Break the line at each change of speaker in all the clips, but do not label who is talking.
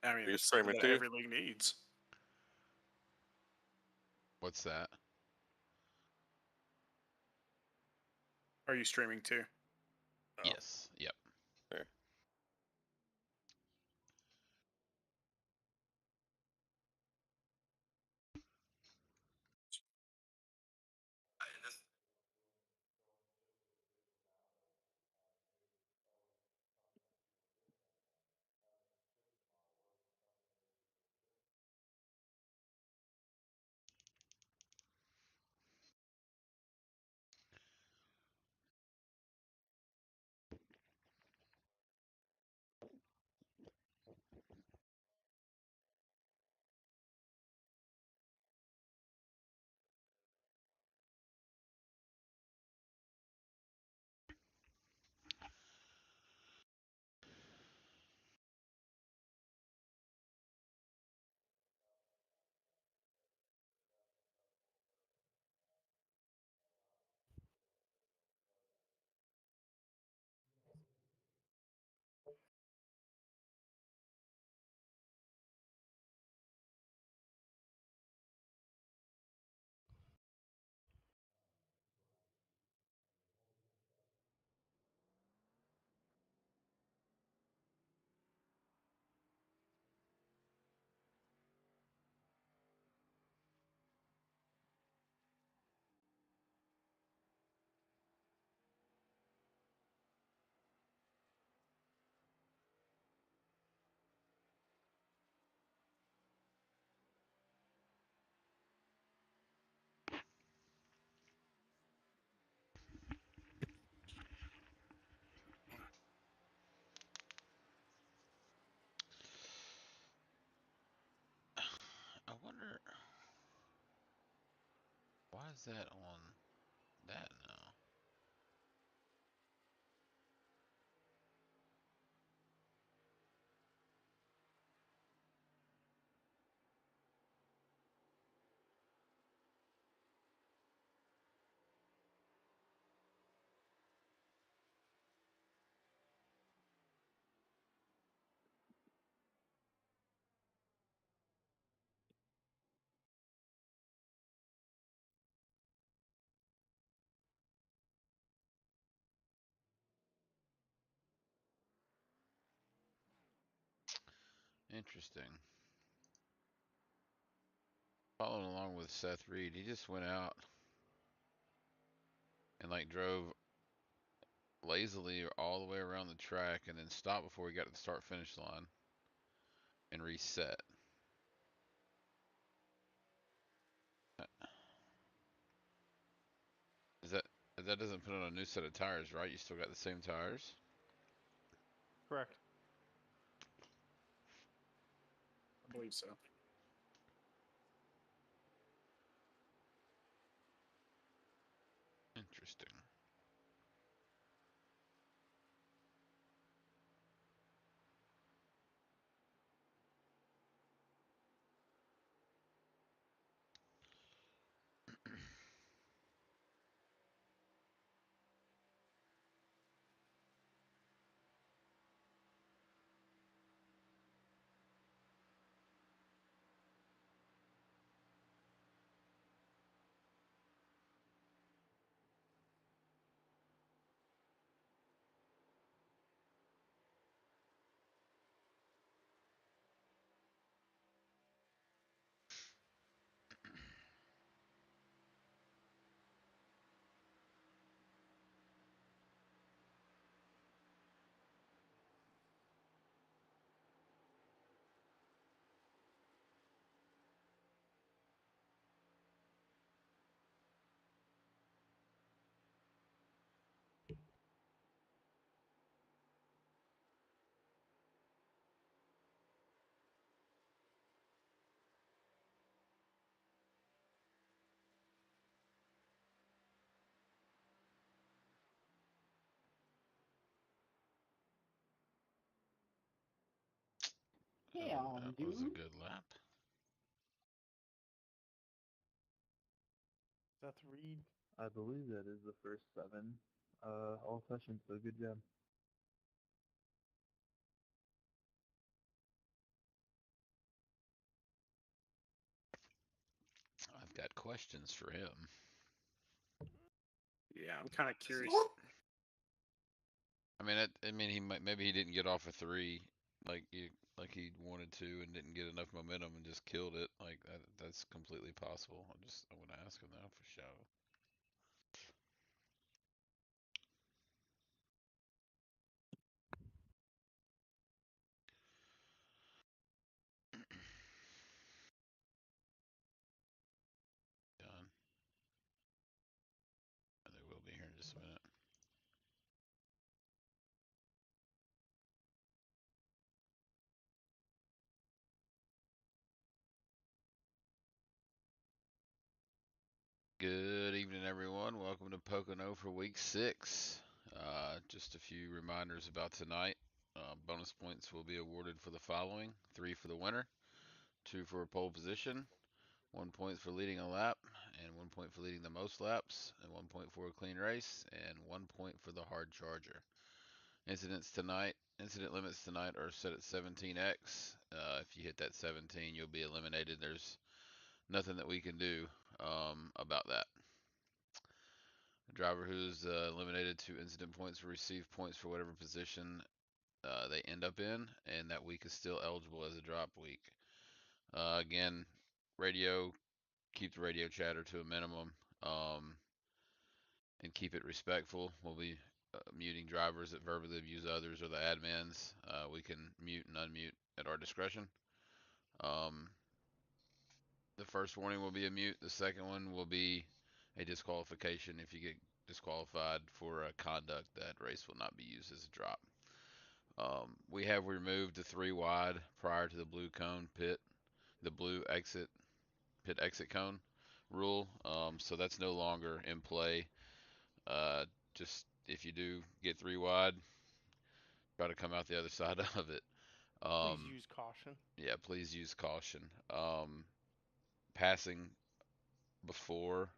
I mean,
You
it's
stream
something
it
that
too?
every league needs.
What's that?
Are you streaming too? Oh.
Yes. Yep.
Yeah.
I wonder why is that on that now? Interesting. Following along with Seth Reed, he just went out and like drove lazily all the way around the track and then stopped before he got to the start finish line and reset. Is that doesn't put on a new set of tires, right? You still got the same tires?
Correct. I believe so.
Interesting.
Damn,
That was a
dude.
good lap.
Seth Reed. I believe that is the first 7 all sessions, so good job.
got questions for him.
Yeah, I'm kind of curious.
I mean, maybe he didn't get off a 3 like he wanted to and didn't get enough momentum and just killed it. Like that's completely possible. I want to ask him that for sure. Done. And they will be here in just a minute. Good evening, everyone. Welcome to Pocono for week 6. Just a few reminders about tonight. Bonus points will be awarded for the following: 3 for the winner, 2 for a pole position, 1 point for leading a lap, and 1 point for leading the most laps, and 1 point for a clean race, and 1 point for the hard charger. Incident limits tonight are set at 17x. If you hit that 17, you'll be eliminated. There's nothing that we can do about that. A driver who's eliminated 2 incident points will receive points for whatever position they end up in, and that week is still eligible as a drop week. Again, keep the radio chatter to a minimum, and keep it respectful. We'll be muting drivers that verbally abuse others or the admins. We can mute and unmute at our discretion. The first warning will be a mute. The second one will be a disqualification. If you get disqualified for conduct, that race will not be used as a drop. We have removed the 3 wide prior to the blue cone pit, the blue pit exit cone rule. So that's no longer in play. Just if you do get 3 wide, try to come out the other side of it.
Please use caution.
Yeah, please use caution. Passing before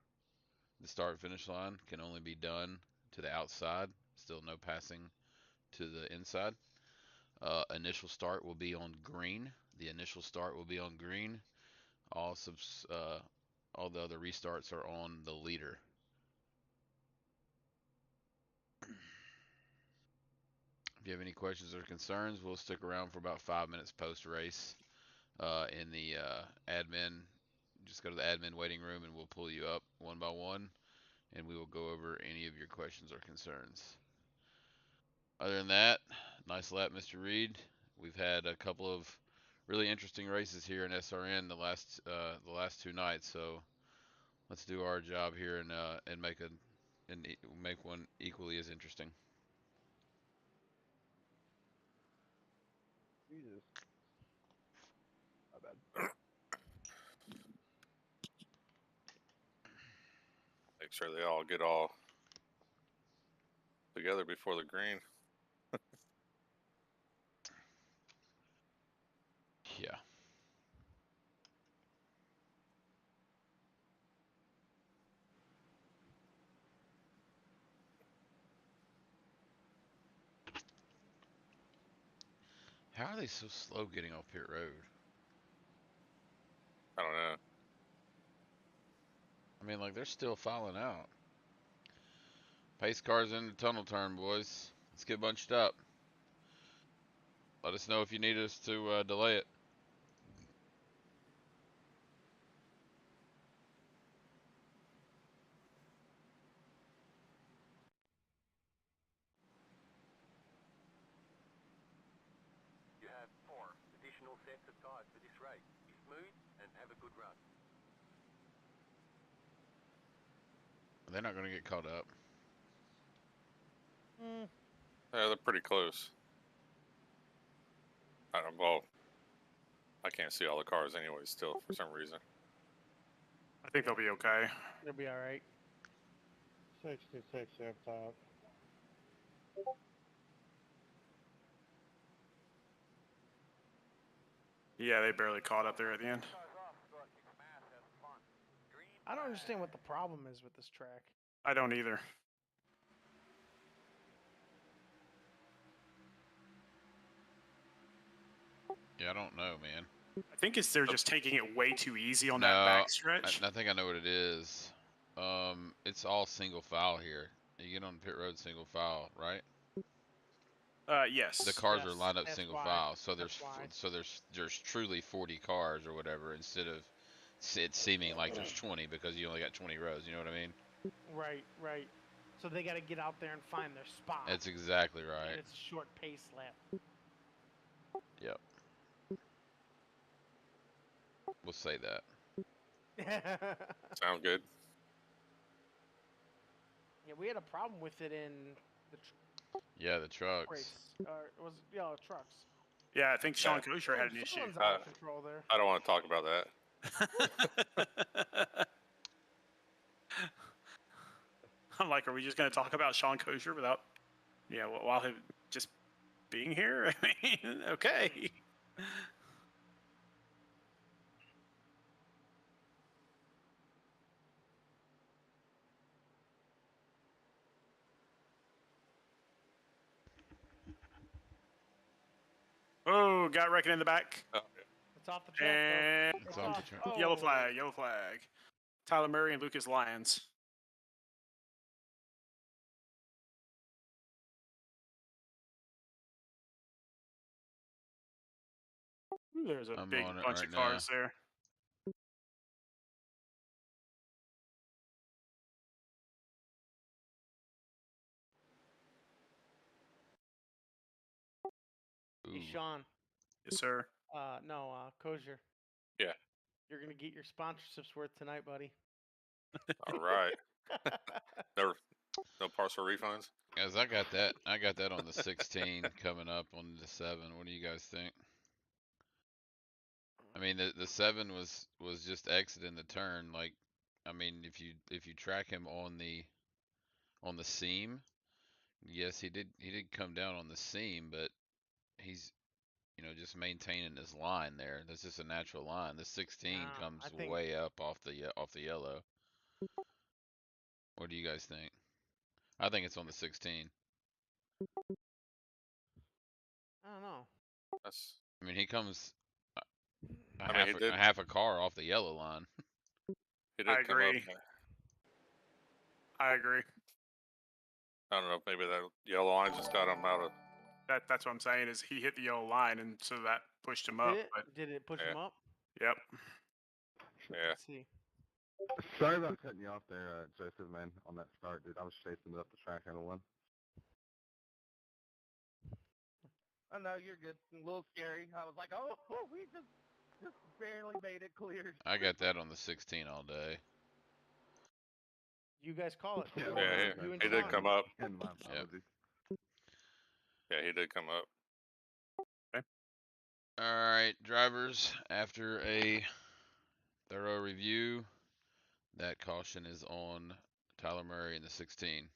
the start finish line can only be done to the outside. Still no passing to the inside. Initial start will be on green. The initial start will be on green. All the other restarts are on the leader. If you have any questions or concerns, we'll stick around for about 5 minutes post race. In the admin, just go to the admin waiting room and we'll pull you up one by one, and we will go over any of your questions or concerns. Other than that, nice lap, Mr. Reed. We've had a couple of really interesting races here in SRN the last 2 nights, so let's do our job here and make one equally as interesting.
Jesus. My bad.
Make sure they all get all together before the green.
Yeah. How are they so slow getting off pit road?
I don't know.
I mean, like, they're still filing out. Pace cars in the tunnel turn, boys. Let's get bunched up. Let us know if you need us to delay it.
You have 4 additional sets of tyres for this race. Be smooth and have a good run.
They're not going to get caught up.
Yeah, they're pretty close. Well, I can't see all the cars anyway still for some reason.
I think they'll be okay.
It'll be all right.
66 up top.
Yeah, they barely caught up there at the end.
I don't understand what the problem is with this track.
I don't either.
Yeah, I don't know, man.
I think they're just taking it way too easy on
No,
that back stretch.
I think I know what it is. It's all single file here. You get on pit road single file, right?
Yes.
The cars are
Yes,
lined up
that's
single
why.
file, so
That's why.
there's truly 40 cars or whatever instead of it seeming like there's 20 because you only got 20 rows. You know what I mean?
Right, right. So they got to get out there and find their spot.
That's exactly
And
right.
it's a short pace lap.
Yep. We'll say that.
Yeah,
Sound good?
we had a problem with it in the
Yeah, the trucks.
race. It was trucks.
Yeah, I think Sean Kosher had an issue.
Someone's out of control there.
I don't want to talk about that.
I'm like, are we just going to talk about Sean Kosher without, while him just being here? I mean, okay. Oh, got wrecking in the back.
Oh,
It's off the track, though.
And
It's off the track.
yellow flag, yellow flag. Tyler Murray and Lucas Lyons. Ooh, there's a
I'm
big
on it
bunch
right
of cars there.
Ooh.
Hey, Sean.
Yes, sir.
Kosher.
Yeah.
You're gonna get your sponsorships worth tonight, buddy.
all right. No partial refunds?
Guys, I got that on the 16 coming up on the 7. What do you guys think? I mean, the 7 was just exiting the turn. Like, I mean, if you track him on the seam, yes, he did come down on the seam, but he's just maintaining his line there. That's just a natural line. The 16
Nah,
comes
I think-
way up off the yellow. What do you guys think? I think it's on the 16.
I don't know.
I mean, he comes
he did.
a half a car off the yellow line.
He did
I
come
agree.
up.
I agree.
I don't know if maybe that yellow line just got him out of.
That's what I'm saying is he hit the yellow line, and so that pushed him up. But
Did it push
Yeah.
him up?
yep.
Yeah.
Let's see.
Sorry about cutting you off there, Joseph, man, on that start, dude. I was chasing it up the track on the one. I know, you're good. A little scary. I was like, oh, we just barely made it clear.
I got that on the 16 all day.
You guys call it.
Yeah,
You and
he did
Sean.
come up.
And my
Yep.
apologies.
Yeah, he did come up.
All right, drivers, after a thorough review, that caution is on Tyler Murray in the 16.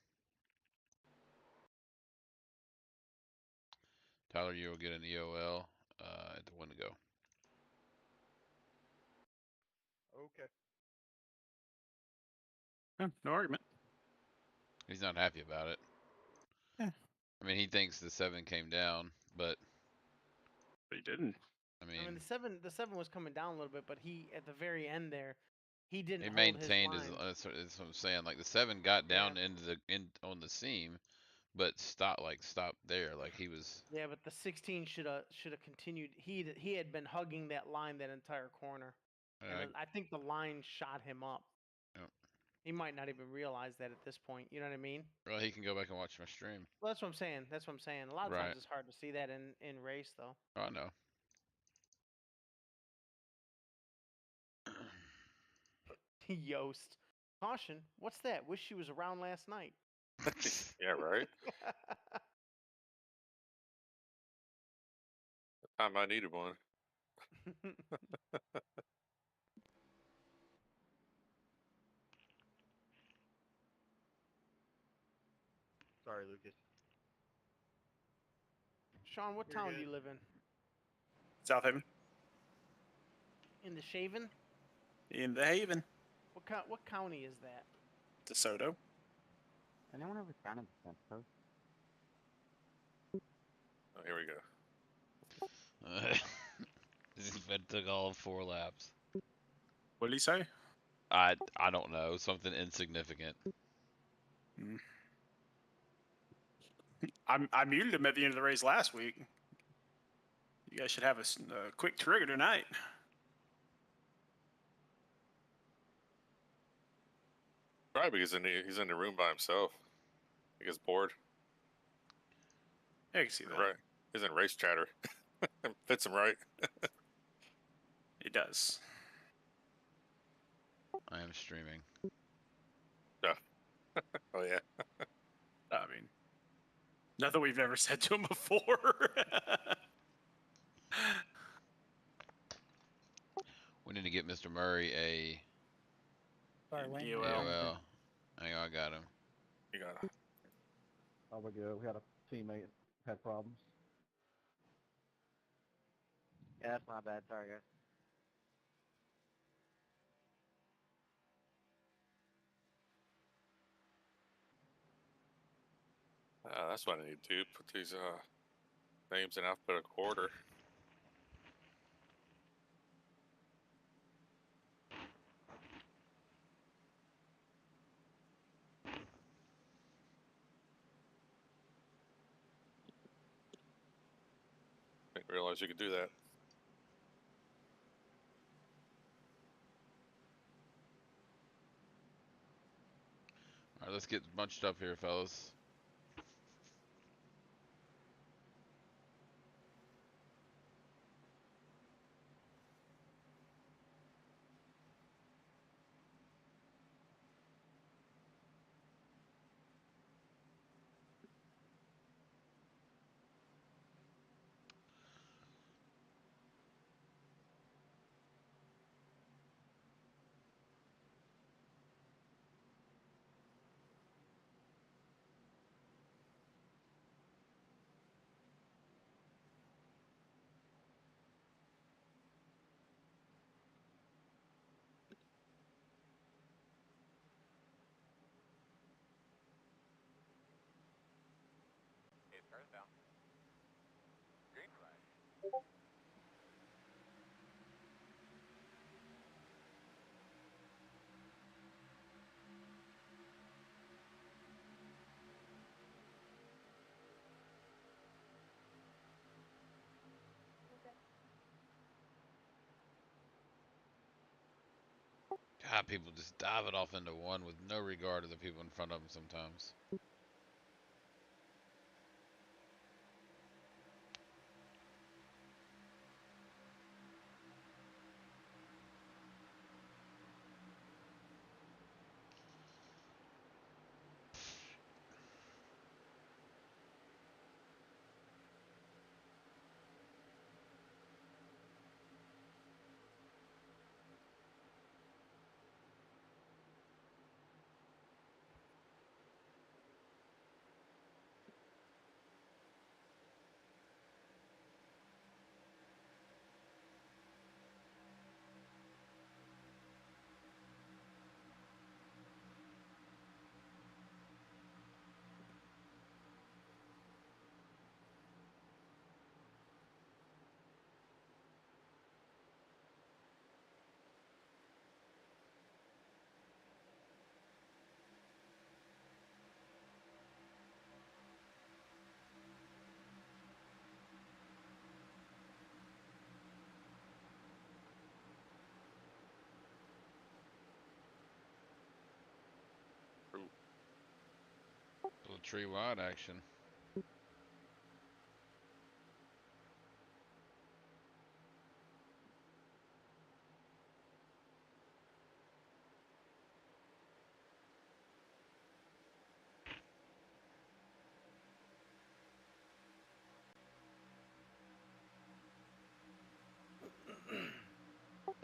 Tyler, you'll get an EOL at the Wendigo.
Okay.
No argument.
He's not happy about it.
Yeah.
I mean, he thinks the 7 came down, but
But he didn't.
I
I
mean,
mean, the seven was coming down a little bit, but he at the very end there, he didn't
he
hold
maintained
his line.
that's what I'm saying. Like the 7 got down on the seam, but stopped there. Like he was.
Yeah, but the 16 should have continued. He had been hugging that line that entire corner, and then I think the line shot him up.
Yep.
He might not even realize that at this point. You know what I mean?
Well, he can go back and watch my stream.
Well, that's what I'm saying. That's what I'm saying. A lot of
Right.
times it's hard to see that in race, though.
Oh, I know.
Yost. Caution. What's that? Wish she was around last night.
Yeah, right. The time I needed one.
Sorry, Lucas.
Sean, what
You're
town
good.
do you live in?
South Haven.
In the Shaven?
In the Haven.
What county is that?
DeSoto.
Anyone ever found in the Fence Post?
Oh, here we go.
It took all of 4 laps.
What did he say?
I don't know. Something insignificant.
I muted him at the end of the race last week. You guys should have a quick trigger tonight.
Probably because he's in the room by himself. He gets bored.
Yeah, I can see that.
Right. He's in race chatter. Fits him right.
It does.
I am streaming.
Oh yeah.
I mean, nothing we've never said to him before.
We need to get Mr. Murray a
Sorry, Wayne.
EOL.
AOL. Hang on, I got him.
You got.
Oh, we're good. We had a teammate had problems.
Yeah, that's my bad. Sorry, guys.
That's what I need to do. Put these names in alphabetical order. Didn't realize you could do that.
All right, let's get bunched up here, fellas.
Southbound. Green flag.
God, people just dive it off into one with no regard to the people in front of them sometimes. Little tree wide action.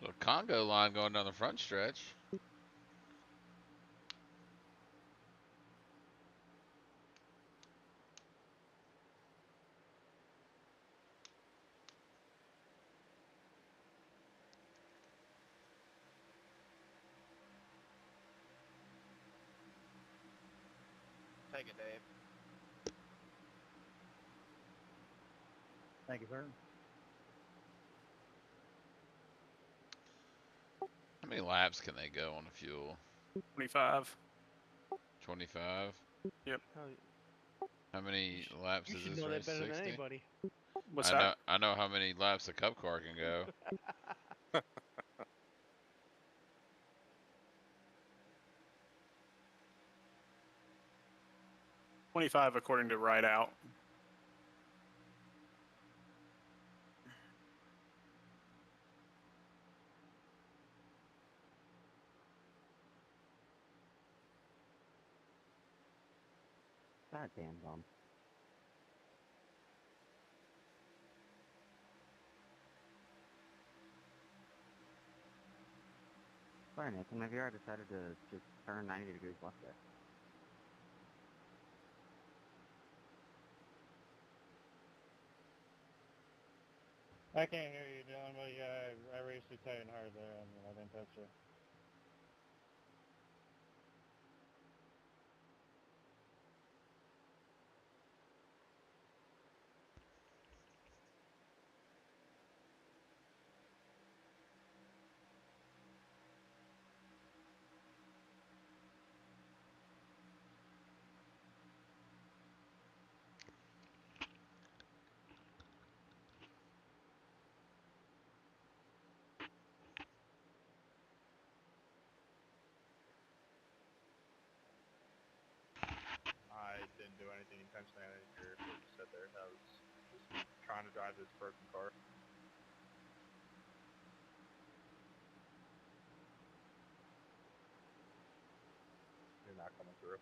Little Congo line going down the front stretch.
Take it, Dave. Thank you, sir.
many laps can they go on the fuel?
25.
25?
Yep.
How many laps
You
is
should
this
know
race?
that better
60?
than anybody.
What's that?
I know how many laps a cup car can go.
25 according to Ride Out.
God damn dumb. Sorry, Nathan. My VR decided to just turn 90 degrees left there.
I can't hear you, Dylan, but yeah, I raced you tight and hard there, and I didn't touch you.
I didn't do anything intentionally. I didn't hear what you said there. I was just trying to drive this broken car. You're not coming through.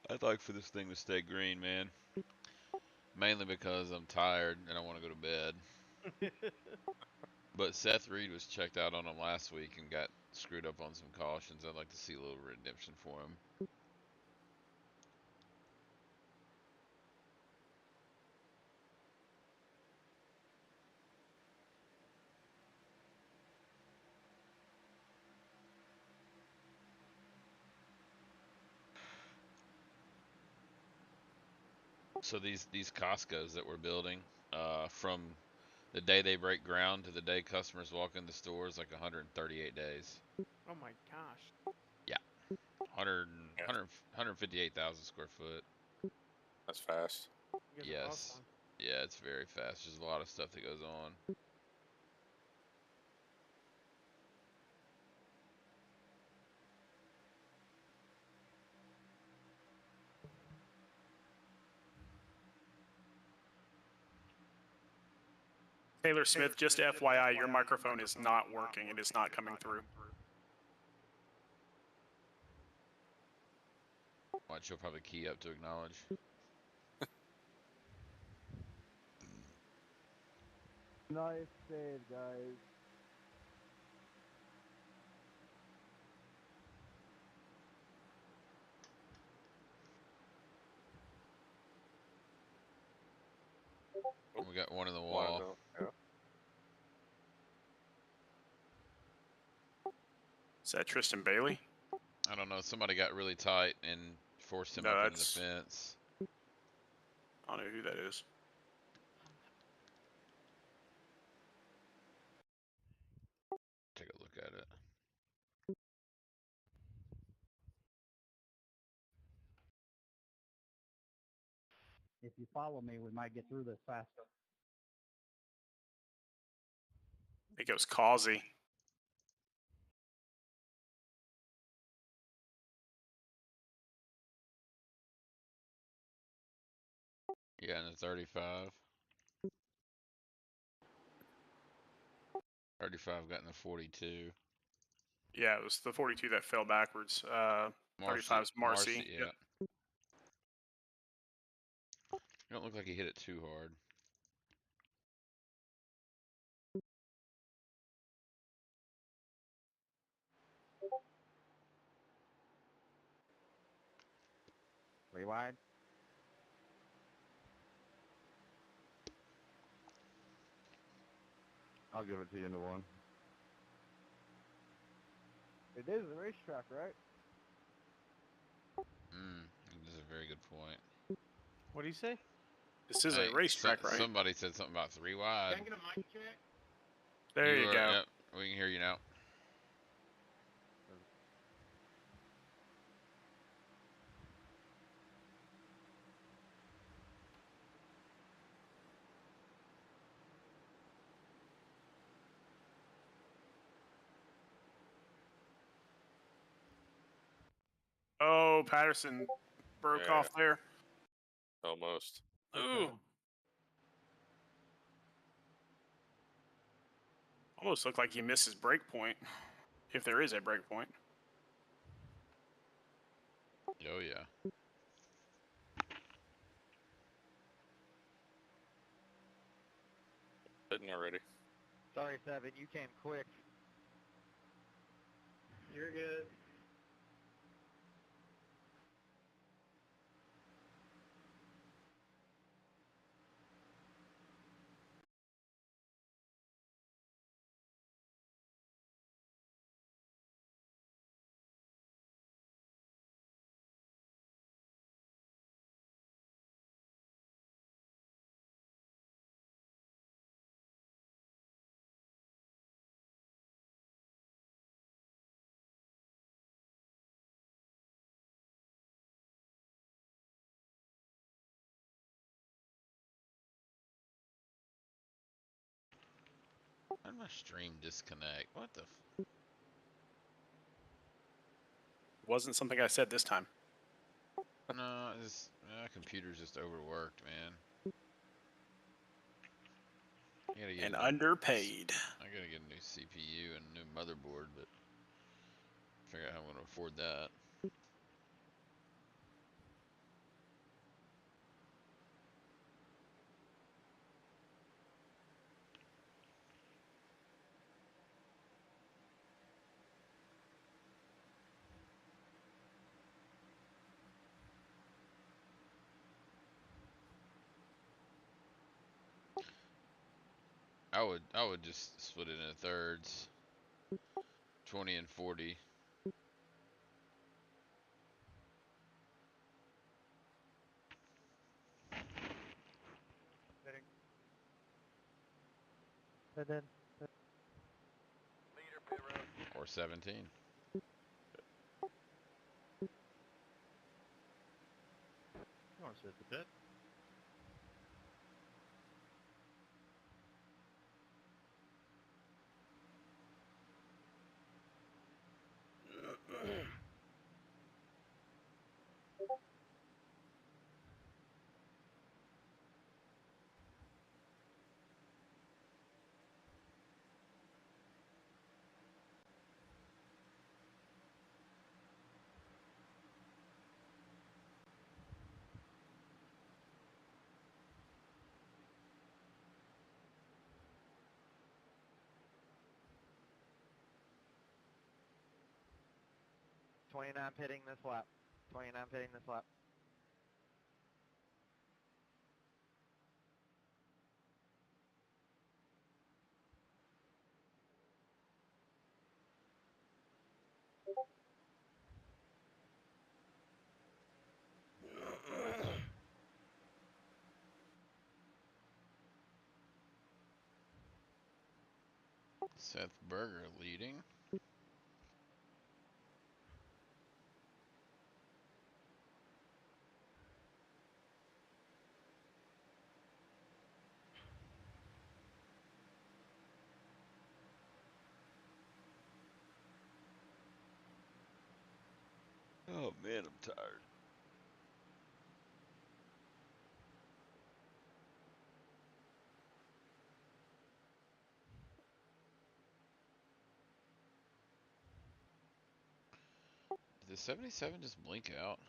I'd like for this thing to stay green, man. Mainly because I'm tired and I want to go to bed. But Seth Reed was checked out on him last week and got screwed up on some cautions. I'd like to see a little redemption for him. So these Costco's that we're building, from the day they break ground to the day customers walk in the store is like 138 days.
Oh my gosh.
Yeah. 158,000 square foot.
That's fast.
You guys are
Yes.
awesome.
Yeah, it's very fast. There's a lot of stuff that goes on.
Taylor Smith, just FYI, your microphone is not working. It is not coming through.
Watch, you'll probably key up to acknowledge.
Nice save, guys.
We got one in the wall.
Yeah.
Is that Tristan Bailey?
I don't know. Somebody got really tight and forced him
No,
up into the
that's-
fence.
I don't know who that is.
Take a look at it.
if you follow me, we might get through this faster.
It goes Causey.
Yeah, and the 35. 35 got in the 42.
Yeah, it was the 42 that fell backwards. 35's Marcy.
Yeah.
Yep.
It don't look like he hit it too hard.
Three wide.
I'll give it to you into one.
It is a racetrack, right?
This is a very good point.
What do you say?
This is
Hey,
a racetrack, right?
Somebody said something about 3 wide.
Can I get a mic check?
There you go.
Yep, we can hear you now.
Oh, Patterson broke off there.
Almost.
Ooh. Almost looked like he missed his break point, if there is a break point.
Oh, yeah.
Hitting already.
Sorry, Seven, you came quick. You're good.
How did my stream disconnect? What the?
Wasn't something I said this time.
No, this computer's just overworked, man.
And underpaid.
I gotta get a new CPU and a new motherboard, but figure out how I'm gonna afford that. I would just split it into thirds. 20 and 40.
And then
Leader pit road.
Or 17.
You want to sit at the pit?
.29 pitting this lap. 29 pitting this lap.
Seth Berger leading. Oh man, I'm tired. Did the 77 just blink out?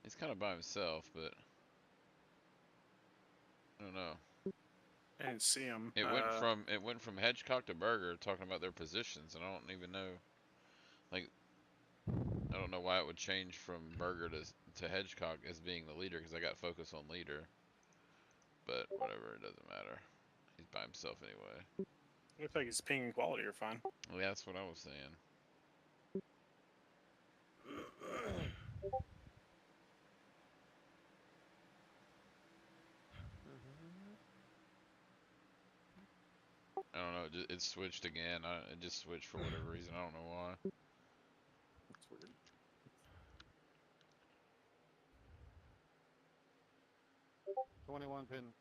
He's kind of by himself, but I don't know.
I didn't see him.
It went from Hedgecock to Burger talking about their positions, and I don't even know. Like, I don't know why it would change from Burger to Hedgecock as being the leader, because I got focus on leader. But whatever, it doesn't matter. He's by himself anyway.
Looks like his ping and quality are fine.
Well, yeah, that's what I was saying. I don't know. It switched again. It just switched for whatever reason. I don't know why.
That's weird.
$21 pin.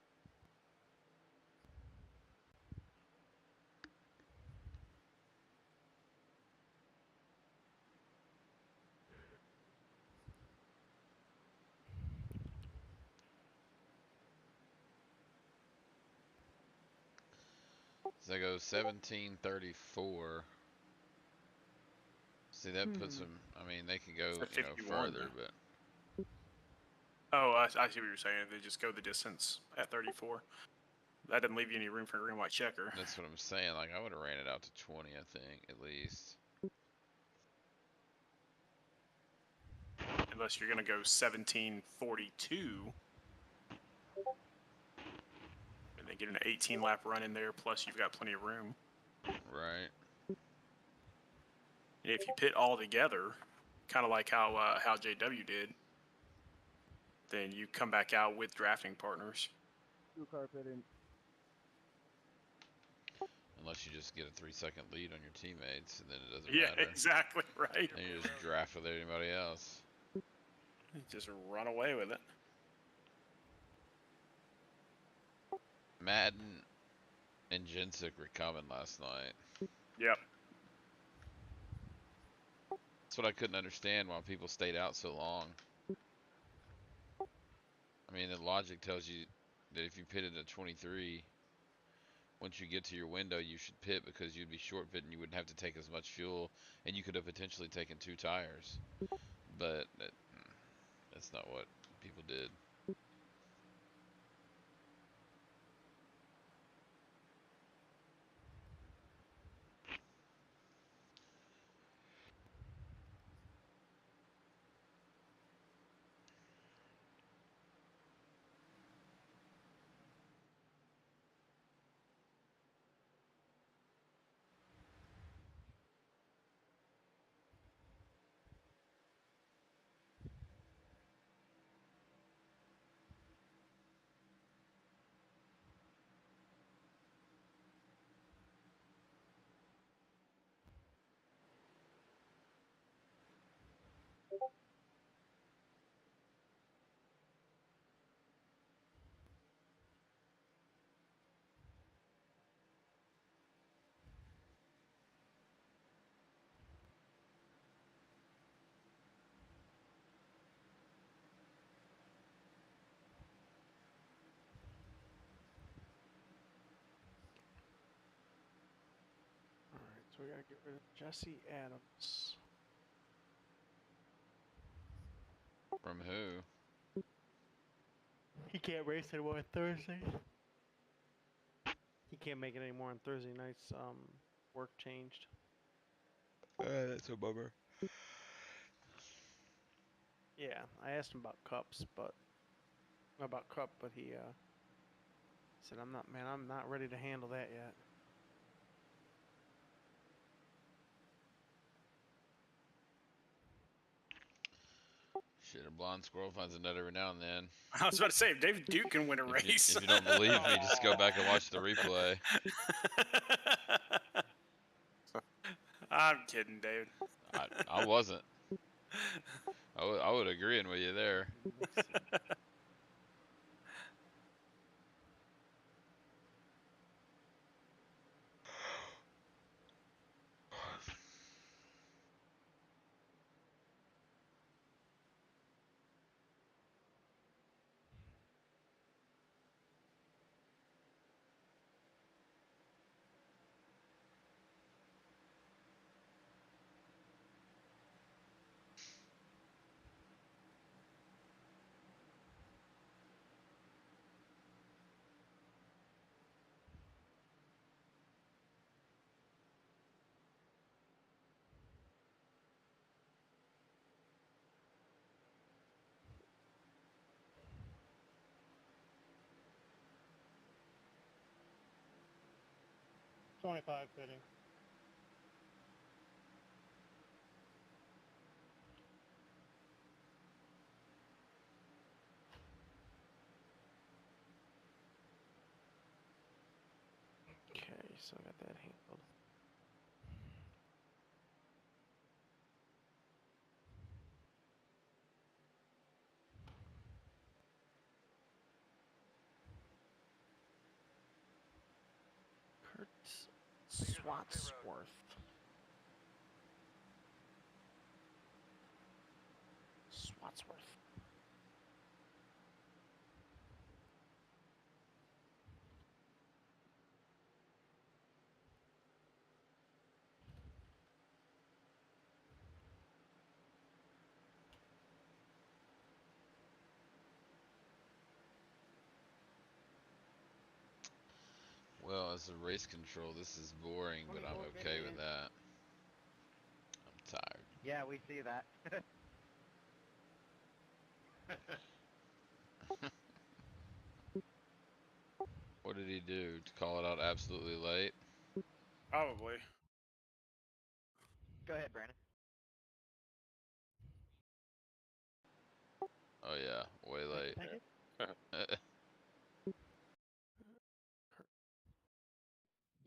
So they go 1734. See, that puts them. I mean, they can go,
It's a 51.
further, but
Oh, I see what you're saying. They just go the distance at 34. That doesn't leave you any room for a green white checker.
that's what I'm saying. Like, I would have ran it out to 20, I think, at least.
Unless you're going to go 1742. And they get an 18 lap run in there, plus you've got plenty of room.
Right.
And if you pit all together, kind of like how JW did, then you come back out with drafting partners.
2-car pitting.
Unless you just get a 3-second lead on your teammates, and then it doesn't
Yeah,
matter.
exactly, right.
And you just draft with anybody else.
You just run away with it.
Madden and Jensic were coming last night.
Yep.
That's what I couldn't understand why people stayed out so long. I mean, the logic tells you that if you pitted at 23, once you get to your window, you should pit because you'd be short pitting. You wouldn't have to take as much fuel, and you could have potentially taken 2 tires. But that's not what people did.
Alright, so we gotta get rid of Jesse Adams.
From who?
He can't race anymore on Thursday. He can't make it anymore on Thursday nights. Work changed.
That's a bummer.
Yeah, I asked him about cups, but he said, I'm not ready to handle that yet.
Shit, a blonde squirrel finds a nut every now and then.
I was about to say, if David Duke can win a race.
If you don't believe me, just go back and watch the replay.
I'm kidding, David.
I wasn't. I would agree with you there.
25 fitting.
Okay, so I got that handled. Kurt Swatsworth. Swatsworth.
Well, as a race control, this is boring, but I'm
24
okay
fitting
with
in.
that. I'm tired.
Yeah, we see that.
What did he do to call it out absolutely late?
Probably.
Go ahead, Brandon.
Oh yeah, way late.
Thank you.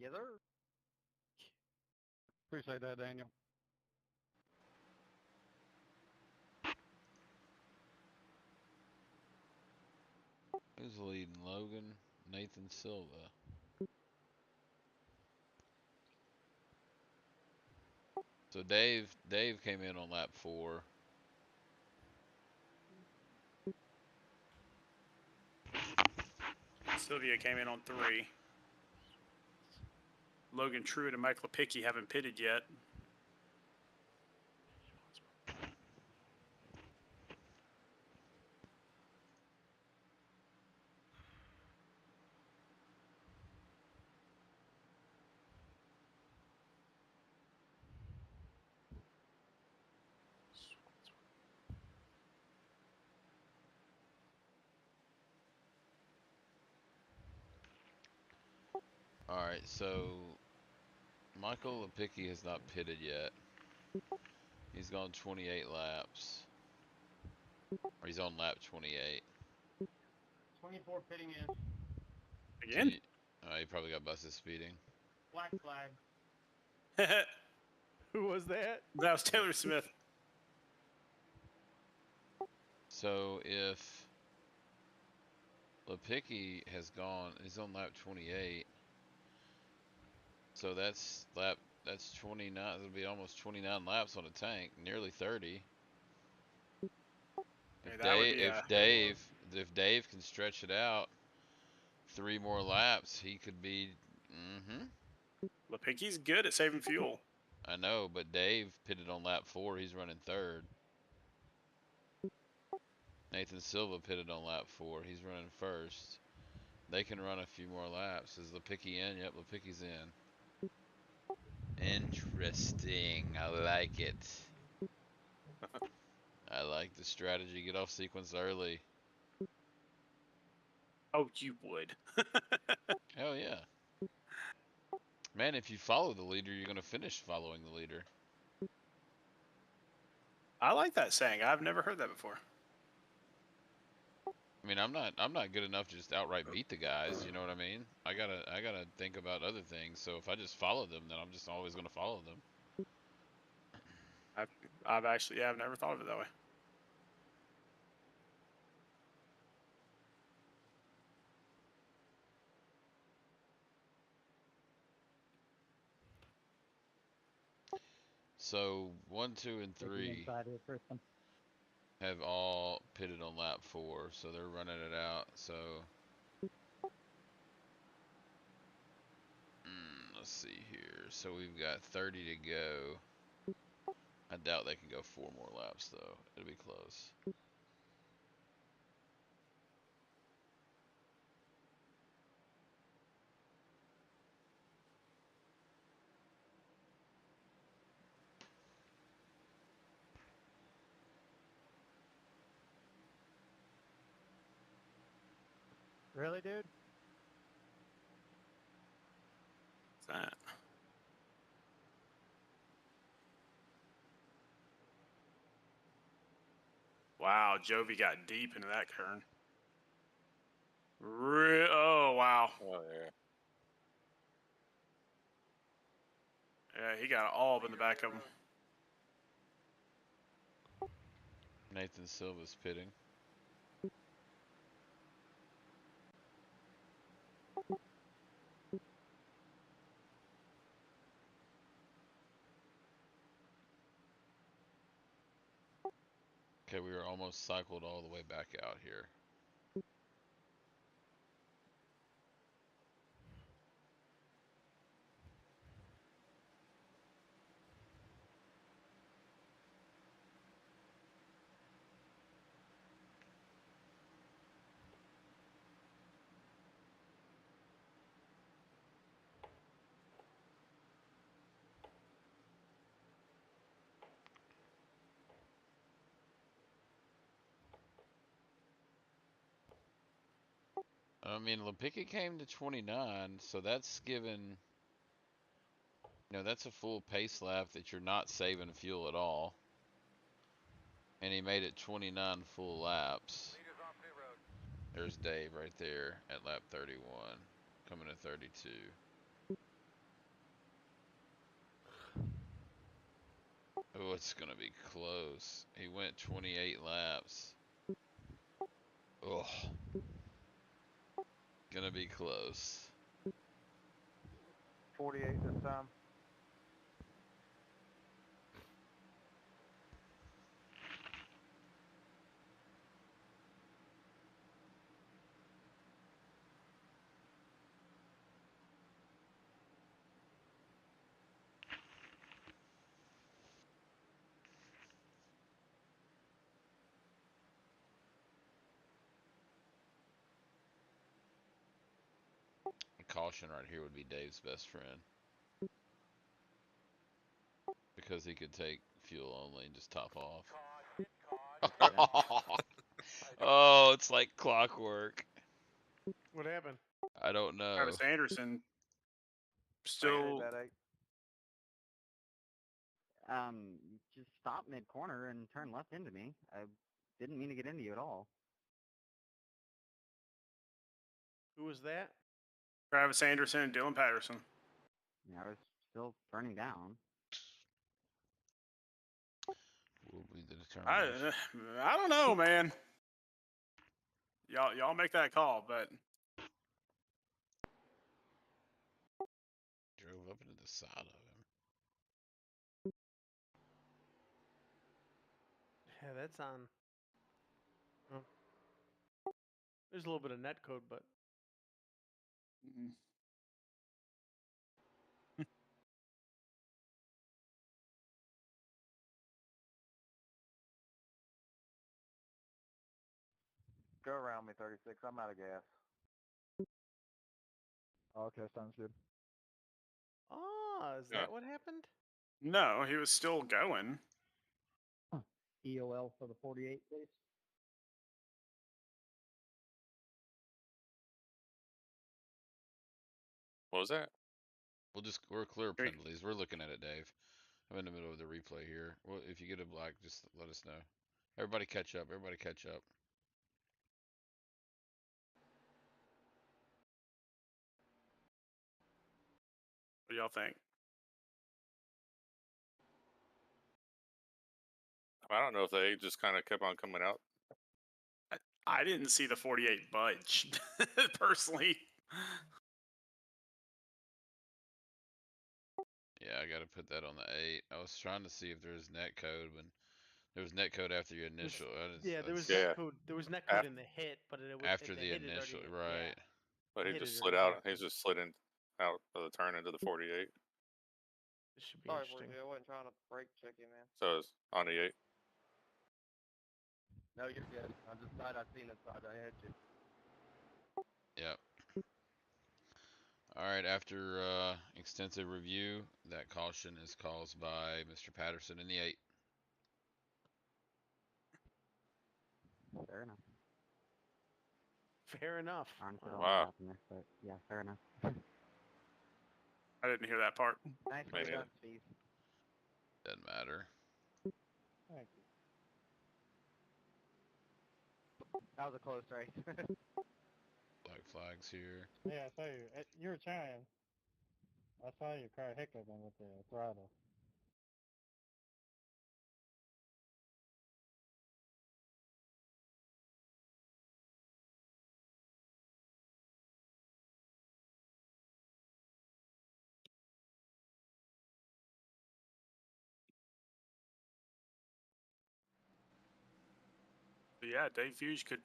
Yes, sir.
Appreciate that, Daniel.
Who's leading? Logan, Nathan Silva. So Dave came in on lap 4.
Sylvia came in on 3. Logan Truitt and Mike Lepicki haven't pitted yet.
Alright, so Michael Lepicki has not pitted yet. He's gone 28 laps. Or he's on lap 28.
24 fitting in.
Again?
He probably got busted speeding.
Black flag.
That
Who was that?
was Taylor Smith.
So if Lepicki has gone, he's on lap 28. So that's 29. It'll be almost 29 laps on a tank, nearly 30.
Hey, that would be
If Dave can stretch it out 3 more laps, he could be.
Lepicki's good at saving fuel.
I know, but Dave pitted on lap 4. He's running 3rd. Nathan Silva pitted on lap 4. He's running 1st. They can run a few more laps. Is Lepicki in? Yep, Lepicki's in. Interesting. I like it. I like the strategy. Get off sequence early.
Oh, you would.
Hell yeah. Man, if you follow the leader, you're going to finish following the leader.
I like that saying. I've never heard that before.
I mean, I'm not good enough to just outright beat the guys, you know what I mean? I gotta think about other things. So if I just follow them, then I'm just always gonna follow them.
I've actually, I've never thought of it that way.
So 1, 2, and 3 have all pitted on lap 4, so they're running it out. So let's see here. So we've got 30 to go. I doubt they can go 4 more laps though. It'll be close.
Really, dude?
What's that? Wow, Jovi got deep into that turn. Oh, wow.
Oh yeah.
Yeah, he got all up in the back of him.
Nathan Silva's pitting. Okay, we were almost cycled all the way back out here. I mean, Lipicki came to 29, so that's given, that's a full pace lap that you're not saving fuel at all. And he made it 29 full laps.
Leaders off pit road.
There's Dave right there at lap 31, coming to 32. Oh, it's gonna be close. He went 28 laps. Oh, gonna be close.
48 this time.
A caution right here would be Dave's best friend. Because he could take fuel only and just top off.
Caution.
Oh, it's like clockwork.
What happened?
I don't know.
Travis Anderson still.
You just stopped mid-corner and turned left into me. I didn't mean to get into you at all.
Who was that?
Travis Anderson and Dylan Patterson.
I was still turning down.
Will be the determination.
I don't know, man. Y'all make that call, but
Drove up into the side of him.
Yeah, that's on. Oh. There's a little bit of net code, but
Go around me, 36. I'm out of gas.
Okay, sounds good.
oh, is
Yeah.
that what happened?
no, he was still going.
EOL for the 48, please.
What was that?
We're clear
Great.
penalties. We're looking at it, Dave. I'm in the middle of the replay here. Well, if you get a black, just let us know. Everybody catch up. Everybody catch up.
What do y'all think?
I don't know if they just kind of kept on coming out.
I didn't see the 48 budge personally.
Yeah, I got to put that on the 8. I was trying to see if there's net code when there was net code after your initial.
Yeah, there was
Yeah.
net code. There was net code in the hit, but it was
after
the
the
hit had
initial,
already,
right?
Yeah.
But he
Hit
just
it
slid
already
out. He
happened.
just slid in out of the turn into the 48.
This should be
Sorry,
interesting.
I wasn't trying to brake check you, man.
So it's on the 8.
No, you're good. I just thought I'd seen it, so I hit you.
Yep. All right. After extensive review, that caution is caused by Mr. Patterson in the 8.
Fair enough.
Fair enough.
Honestly,
Wow.
don't know what
Wow.
happened there, but yeah, fair enough.
I didn't hear that part.
Nicely
Maybe.
done, Steve.
Doesn't matter.
Thank you.
That was a close race.
Black flags here.
Yeah, I saw you. You were trying. I saw your car hiccuping with the throttle.
So yeah, Dave Hughes could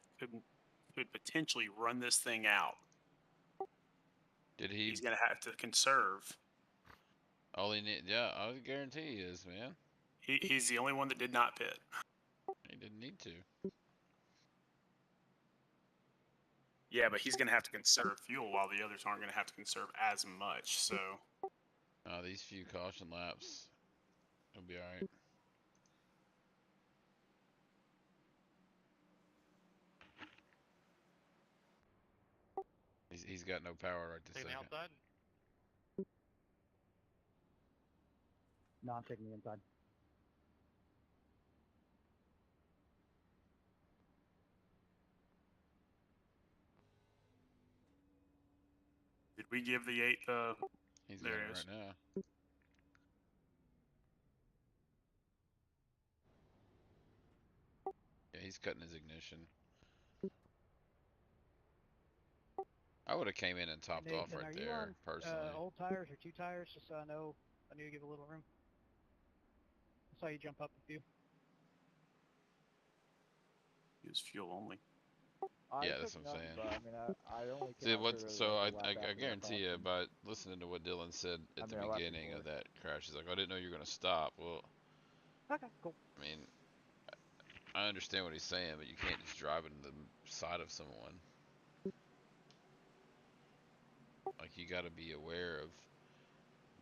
potentially run this thing out.
Did he?
He's gonna have to conserve.
All he need? Yeah, I would guarantee he is, man.
He's the only one that did not pit.
He didn't need to.
Yeah, but he's gonna have to conserve fuel while the others aren't gonna have to conserve as much. So
These few caution laps, he'll be all right. He's got no power right this
Taking the
second.
outside.
No, I'm taking the inside.
did we give the 8?
He's
There
got
it
it
is.
right now. Yeah, he's cutting his ignition. I would have came in and topped off
Nathan,
right
are you
there,
on
personally.
old tires or 2 tires, just so I know? I knew you give a little room. I saw you jump up a few.
Use fuel only.
Yeah, that's what I'm saying.
But I mean, I only came
See
out
what?
there
So
like
I
a lap after that
guarantee you,
caution.
by listening to what Dylan said
I
at the
mean, a lap
beginning
before.
of that crash, he's like, I didn't know you were gonna stop. Well,
Okay, cool.
I mean, I understand what he's saying, but you can't just drive into the side of someone. Like, you got to be aware of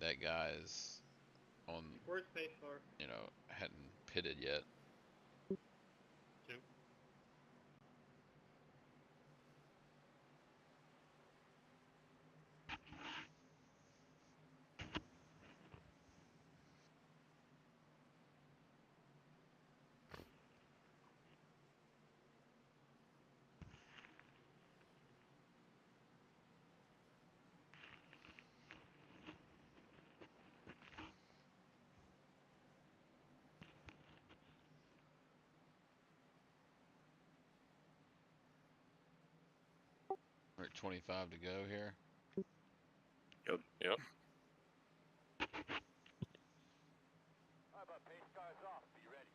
that guy's on,
Where's space bar?
you know, hadn't pitted yet.
Two.
We're at 25 to go here.
Yep.
Alright, but pace car's off. Be ready.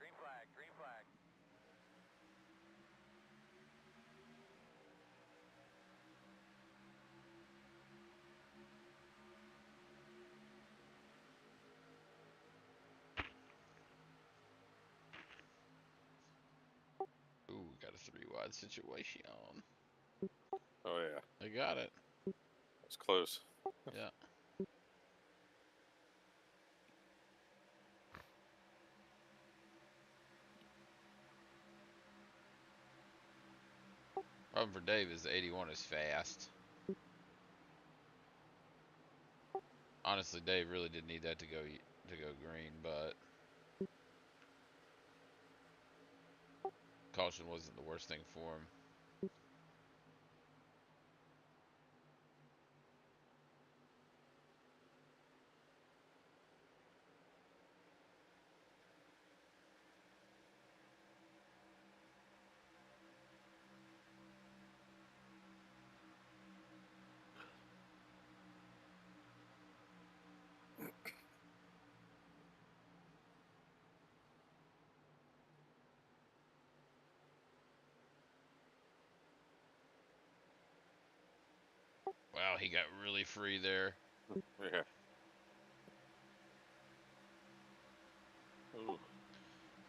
Green flag, green flag.
Ooh, got a 3-wide situation.
Oh yeah.
They got it.
It's close.
Yeah. Problem for Dave is the 81 is fast. Honestly, Dave really didn't need that to go green, but caution wasn't the worst thing for him. Wow, he got really free there.
Yeah. Ooh.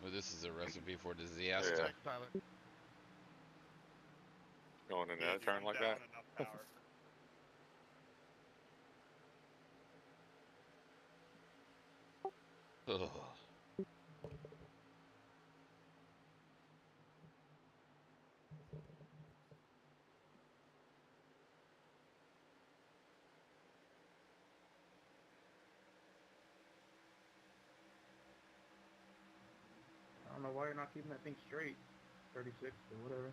Well, this is a recipe for disaster.
Yeah.
Thanks, Tyler.
Going in
Yeah,
that turn
I'm
like
down
that.
enough power.
Ugh.
I don't know why you're not keeping that thing straight.
36 or whatever.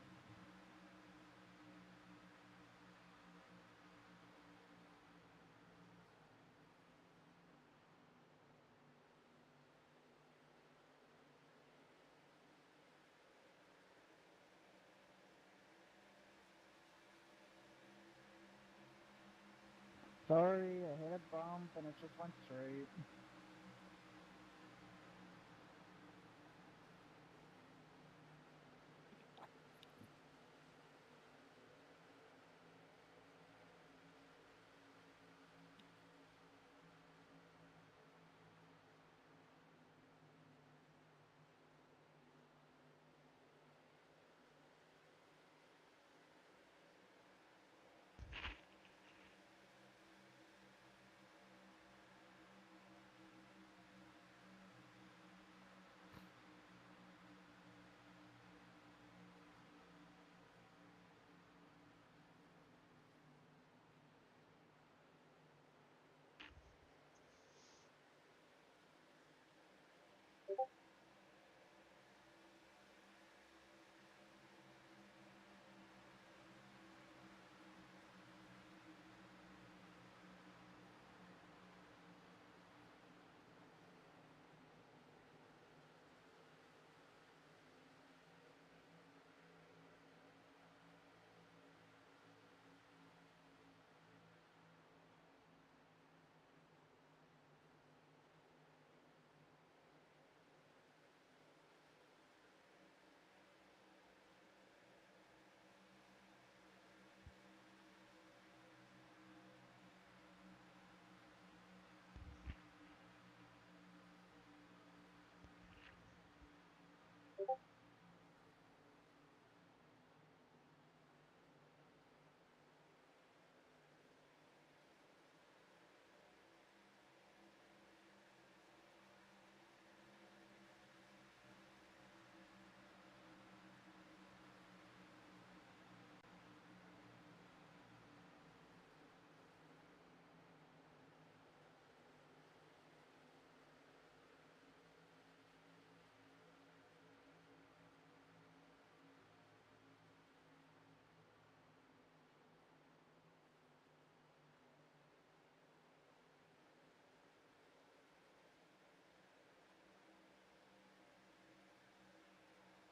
Sorry, I hit a bump and it just went straight.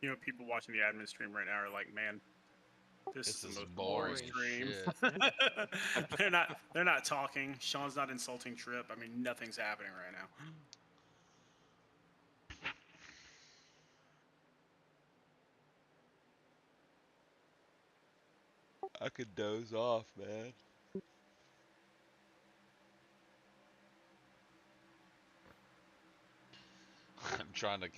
You know, people watching the admin stream right now are like, man, this is the most boring
boring
stream.
shit.
they're not talking. Sean's not insulting Trip. I mean, nothing's happening right now.
I could doze off, man. I'm trying to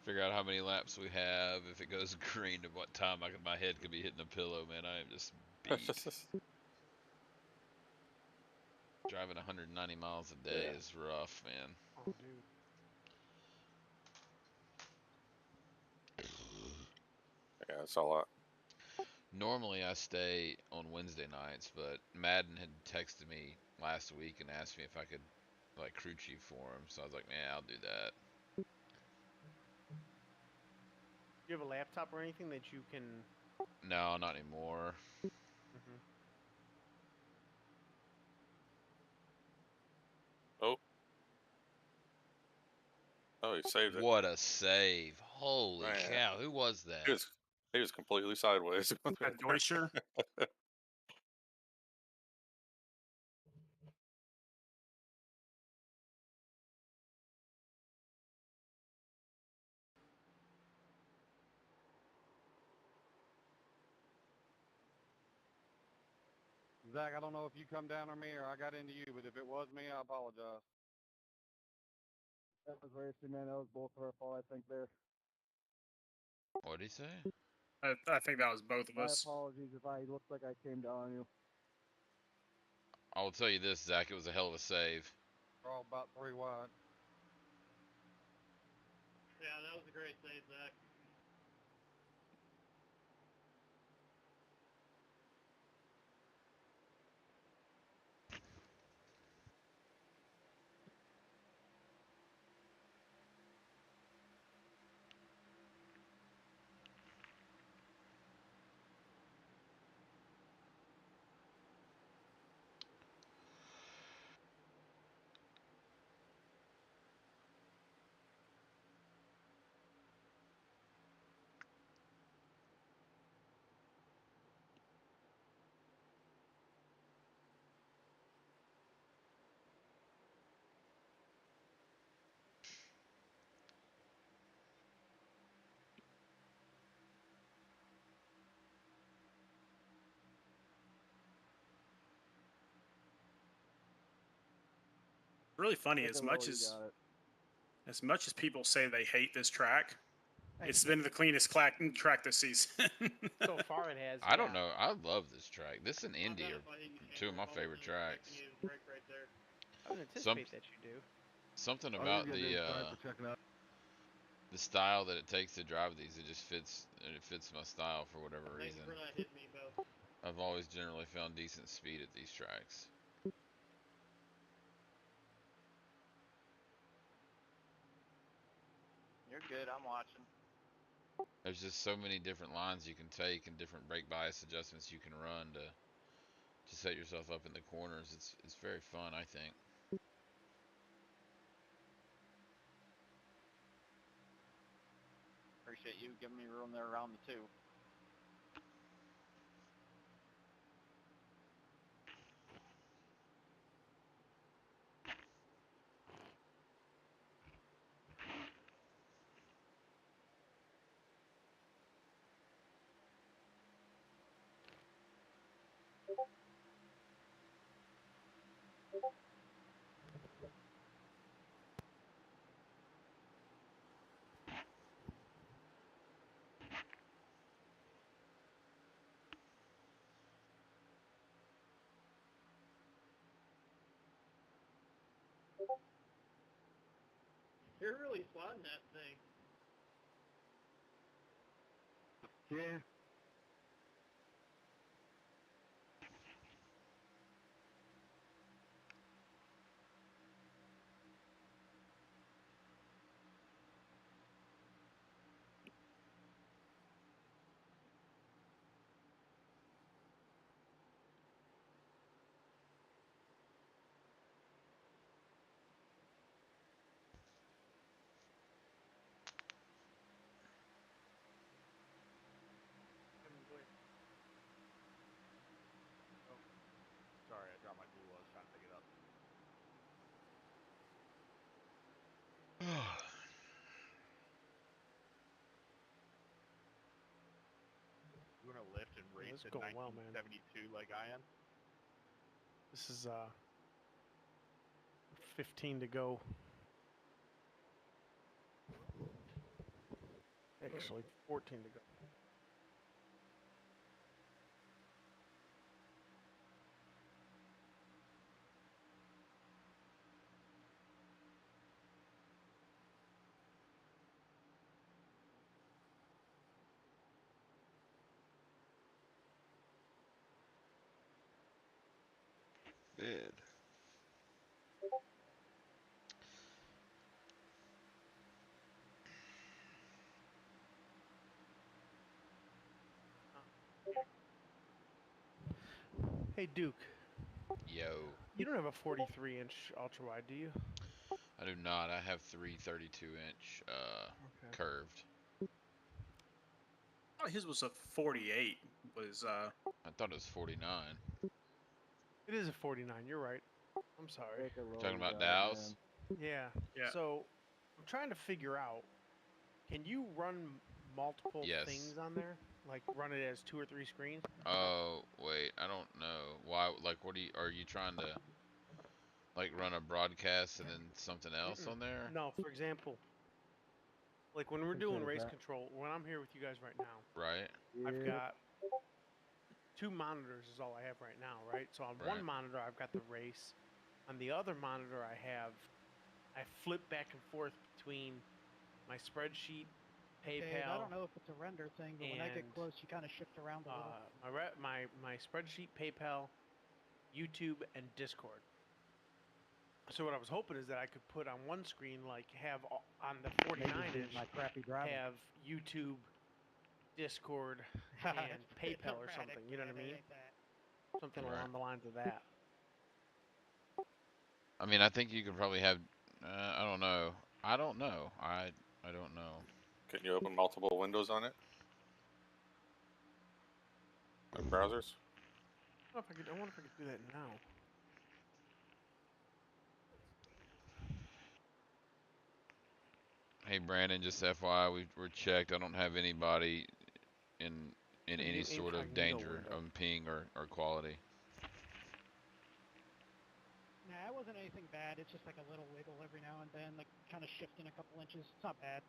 figure out how many laps we have. If it goes green, at what time my head could be hitting the pillow, man. I am just beat. Driving 190 miles a day is rough, man.
Oh, dude.
Yeah, that's a lot.
Normally I stay on Wednesday nights, but Madden had texted me last week and asked me if I could like crew chief for him. So I was like, man, I'll do that.
Do you have a laptop or anything that you can?
No, not anymore.
Mm-hmm.
Oh, he saved it.
What a save. Holy
Man.
cow. Who was that?
He was completely sideways.
At Deutscher?
Zach, I don't know if you come down on me or I got into you, but if it was me, I apologize.
That was racing, man. That was both of our fault, I think, there.
What did he say?
I think that was both of
My
us.
apologies if I looked like I came down on you.
I will tell you this, Zach. It was a hell of a save.
We're all about 3 wide.
Yeah, that was a great save, Zach.
Really funny.
Take
As
it low,
much
you
as
got it.
as much as people say they hate this track,
Thank
it's
you.
been the cleanest track this season.
So far, it has.
I don't
yeah.
know. I love this track. This and Indy are two of my favorite tracks.
I would
Some
anticipate that you do.
something
Oh,
about
you're good, dude. Sorry
the
for checking out.
style that it takes to drive these. It just fits. It fits my style for whatever reason. I've always generally found decent speed at these tracks.
You're good. I'm watching.
There's just so many different lines you can take and different brake bias adjustments you can run to set yourself up in the corners. It's very fun, I think.
Appreciate you giving me room there around the two.
You're really sliding that thing.
Yeah.
Oh, sorry, I dropped my Gooooo. I was trying to pick it up. You want to lift and
Yeah,
race
it's
in
going well, man.
1972 like I am?
This is 15 to go. Actually, 14 to go.
Good.
Hey, Duke.
Yo.
You don't have a 43-inch ultra wide, do you?
I do not. I have three 32-inch
Okay.
curved.
Oh, his was a 48. Was
I thought it was 49.
It is a 49. You're right. I'm sorry.
Take it low,
Talking
you
about
got it,
Dow's?
man.
Yeah.
Yeah.
So I'm trying to figure out. Can you run multiple
Yes.
things on there? Like run it as 2 or 3 screens?
Oh, wait. I don't know. Why? Like, what are you trying to, like, run a broadcast and then something else on there?
No. For example, like when we're doing race control, when I'm here with you guys right now,
Right?
I've
Yeah.
got 2 monitors is all I have right now, right? So on one
Right.
monitor I've got the race. On the other monitor I flip back and forth between my spreadsheet,
Dave, I
PayPal,
don't know if it's a render thing, but when I get
and
close, you kind of shift around a little.
my spreadsheet, PayPal, YouTube, and Discord. So what I was hoping is that I could put on one screen, like have on the 49-inch,
my crappy driving.
have YouTube, Discord, and PayPal or something. You know what I mean? Something
Right.
along the lines of that.
I mean, I think you could probably have. I don't know. I don't know. I don't know.
Can you open multiple windows on it? Like browsers?
I wonder if I could do that now.
Hey, Brandon, just FYI, we're checked. I don't have anybody in
A
any
new
sort of
incognito
danger
window.
of ping or quality.
Nah, it wasn't anything bad. It's just like a little wiggle every now and then, like kind of shifting a couple inches. It's not bad.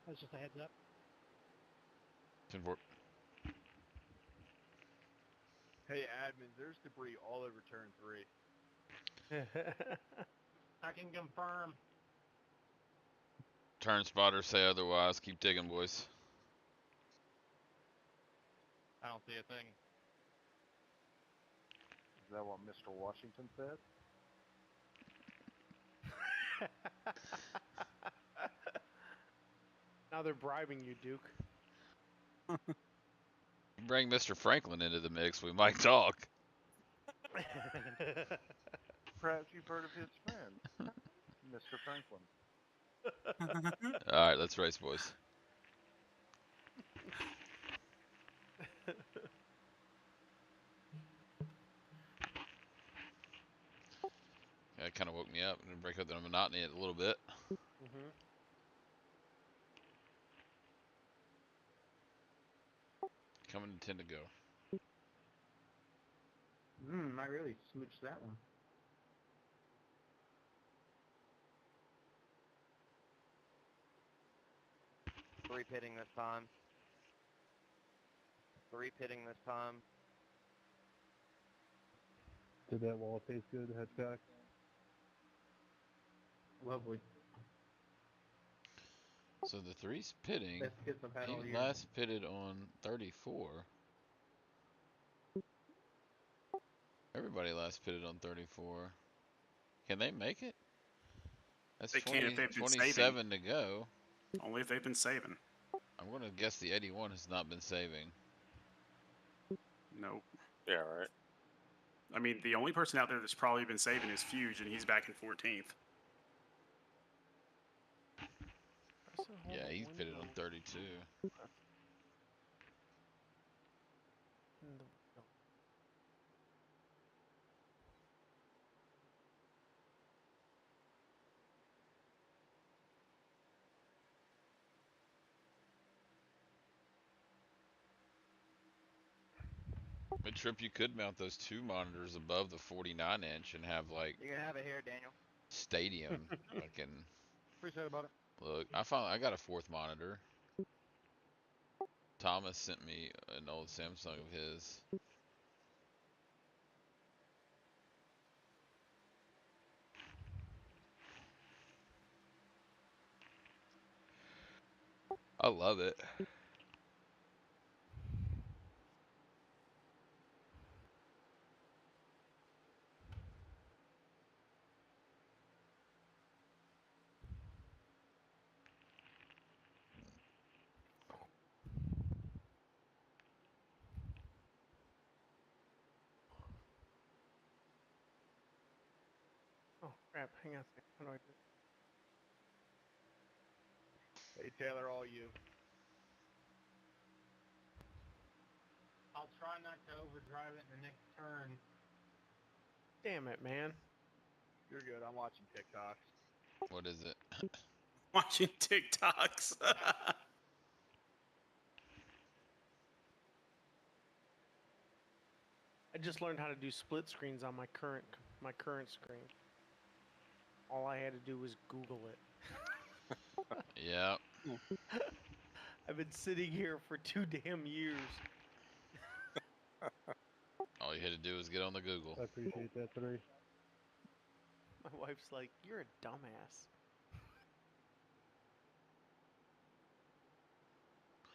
That's just a heads up.
10-4.
Hey, admin, there's debris all over turn 3.
I can confirm.
Turn spotters say otherwise. Keep digging, boys.
I don't see a thing.
Is that what Mr. Washington said?
Now they're bribing you, Duke.
Bring Mr. Franklin into the mix. We might talk.
Perhaps you've heard of his friend, Mr. Franklin.
All right, let's race, boys. That kind of woke me up and break up the monotony a little bit.
Mm-hmm.
Coming to 10 to go.
I really smooched that one.
Three pitting this time. Three pitting this time.
Did that wall taste good, Hedgecock?
Lovely.
So the 3's pitting.
Best kiss I've had all
He
year.
last pitted on 34. Everybody last pitted on 34. Can they make it? That's
They can if they've been
27 to go.
Only if they've been saving.
I'm going to guess the 81 has not been saving.
Nope.
Yeah, right.
I mean, the only person out there that's probably been saving is Fuge, and he's back in 14th.
Yeah, he's pitted on 32. But Trip, you could mount those 2 monitors above the 49-inch and have like
You can have it here, Daniel.
stadium. Fucking
Appreciate about it.
look. I got a 4th monitor. Thomas sent me an old Samsung of his. I love it.
Oh crap! Hang on a second. How do I do it?
Hey, Taylor, all you.
I'll try not to overdrive it in the next turn.
Damn it, man!
You're good. I'm watching TikToks.
What is it?
Watching TikToks.
I just learned how to do split screens on my current screen. All I had to do was Google it.
Yeah.
I've been sitting here for 2 damn years.
All you had to do was get on the Google.
I appreciate that, 3.
My wife's like, "You're a dumbass."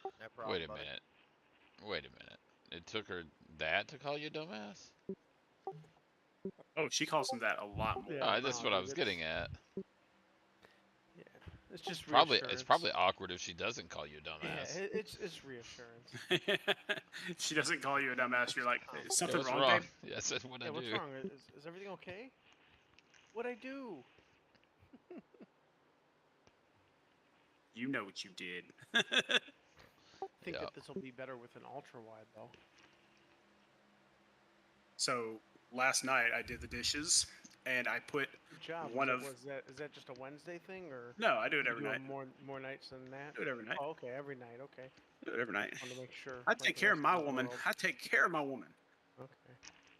No problem,
Wait a
buddy.
minute. Wait a minute. It took her that to call you dumbass?
Oh, she calls him that a lot more.
Yeah,
That's
no,
what I
dude,
was
it's-
getting at.
Yeah, it's just
It's
reassurance.
probably awkward if she doesn't call you a
Yeah,
dumbass.
it's reassurance.
She doesn't call you a dumbass. You're like, is
Yeah,
something
what's
wrong,
wrong?
babe?
Yes, that's what
Yeah,
I
what's
do.
wrong? Is everything okay? What'd I do?
You know what you did.
I think
Yeah.
that this will be better with an ultra wide though.
So last night I did the dishes, and I put
Good job.
one of.
Is that just a Wednesday thing or?
No, I do it
you
every
do it
night.
more nights than that?
I do it every night.
Oh, okay, every night. Okay.
I do it every night.
I want to make sure.
I
like
take
the
care of
rest
my
the
woman.
world.
I take care of my woman.
Okay.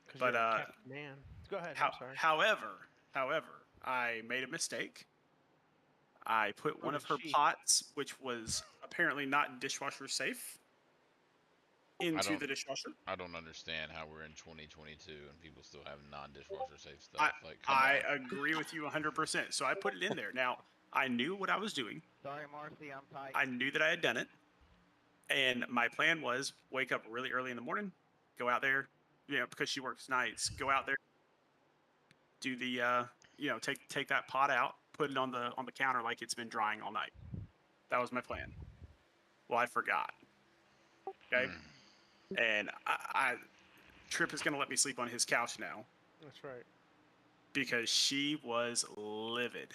'Cause
But
you're a kept man. Go ahead. I'm sorry.
however, However, I made a mistake. I put one
did
of her
she?
pots, which was apparently not dishwasher safe, into the dishwasher.
I don't understand how we're in 2022 and people still have non-dishwasher safe stuff. Like, come
I
on.
agree with you 100%. So I put it in there. Now, I knew what I was doing.
Sorry, Marcy, I'm tight.
I knew that I had done it. And my plan was wake up really early in the morning, go out there, because she works nights, go out there, do the, take that pot out, put it on the counter like it's been drying all night. That was my plan. Well, I forgot. Okay. And Trip is going to let me sleep on his couch now.
That's right.
Because she was livid.